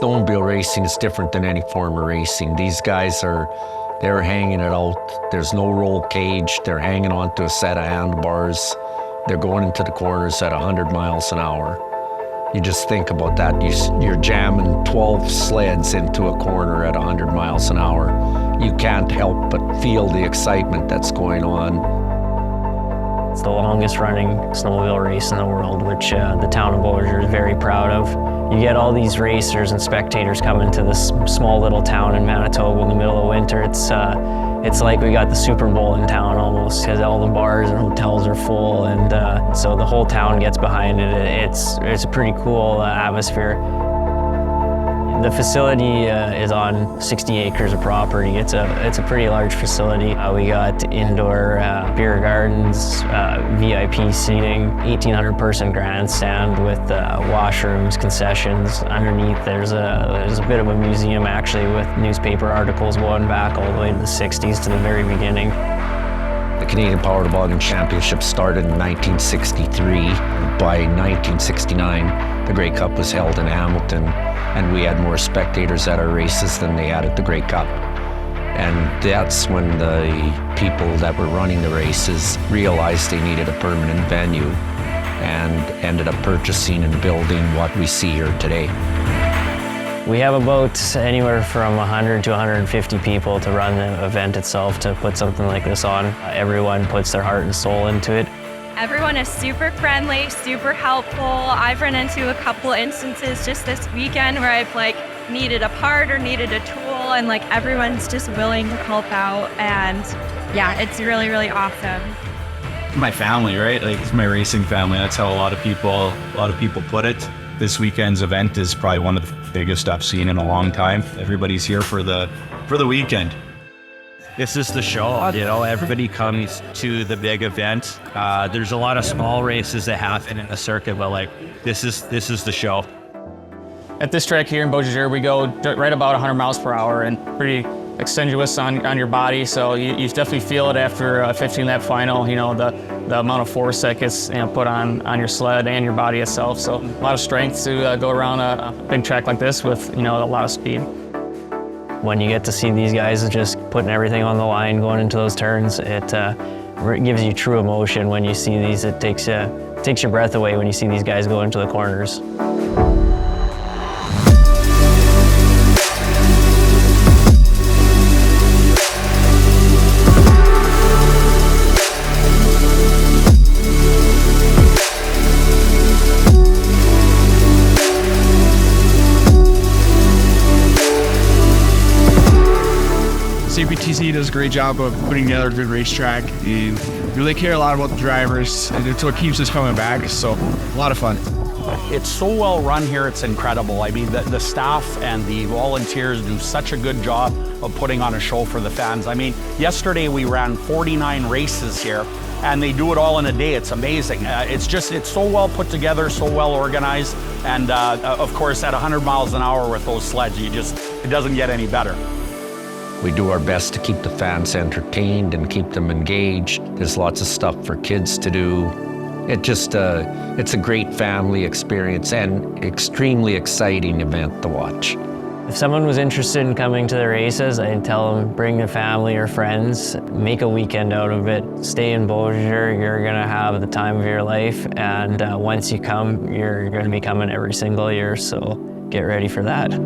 Snowmobile racing is different than any form of racing. These guys they're hanging it out. There's no roll cage. They're hanging onto a set of handlebars. They're going into the corners at 100 miles an hour. You just think about that. You're jamming 12 sleds into a corner at 100 miles an hour. You can't help but feel the excitement that's going on. It's the longest running snowmobile race in the world, which the town of Beausejour is very proud of. You get all these racers and spectators coming to this small little town in Manitoba in the middle of winter. It's like we got the Super Bowl in town almost, because all the bars and hotels are full, and so the whole town gets behind it. It's a pretty cool atmosphere. The facility is on 60 acres of property. It's a pretty large facility. We got indoor beer gardens, VIP seating, 1,800 person grandstand with washrooms, concessions. Underneath there's a bit of a museum actually with newspaper articles going back all the way to the 60s to the very beginning. The Canadian Power Toboggan Championship started in 1963. By 1969, the Grey Cup was held in Hamilton, and we had more spectators at our races than they had at the Grey Cup. And that's when the people that were running the races realized they needed a permanent venue and ended up purchasing and building what we see here today. We have about anywhere from 100 to 150 people to run the event itself, to put something like this on. Everyone puts their heart and soul into it. Everyone is super friendly, super helpful. I've run into a couple instances just this weekend where I've needed a part or needed a tool, and everyone's just willing to help out, and yeah, it's really, really awesome. My family, right? It's my racing family. That's how a lot of people put it. This weekend's event is probably one of the biggest I've seen in a long time. Everybody's here for the weekend. This is the show, everybody comes to the big event. There's a lot of small races that happen in the circuit, but this is the show. At this track here in Beausejour, we go right about 100 miles per hour and pretty extenuous on your body, so you definitely feel it after a 15-lap final, the amount of force that gets put on your sled and your body itself. So a lot of strength to go around a big track like this with a lot of speed. When you get to see these guys just putting everything on the line, going into those turns, it gives you true emotion when you see these. It takes your breath away when you see these guys go into the corners. CPTC does a great job of putting together a good racetrack. You really care a lot about the drivers, and it's what keeps us coming back, so a lot of fun. It's so well run here, it's incredible. I mean, the staff and the volunteers do such a good job of putting on a show for the fans. I mean, yesterday we ran 49 races here, and they do it all in a day. It's amazing. It's so well put together, so well organized, and of course at 100 miles an hour with those sleds, it doesn't get any better. We do our best to keep the fans entertained and keep them engaged. There's lots of stuff for kids to do. It's a great family experience and extremely exciting event to watch. If someone was interested in coming to the races, I'd tell them bring their family or friends, make a weekend out of it. Stay in Beausejour, you're gonna have the time of your life, and once you come, you're gonna be coming every single year, so get ready for that.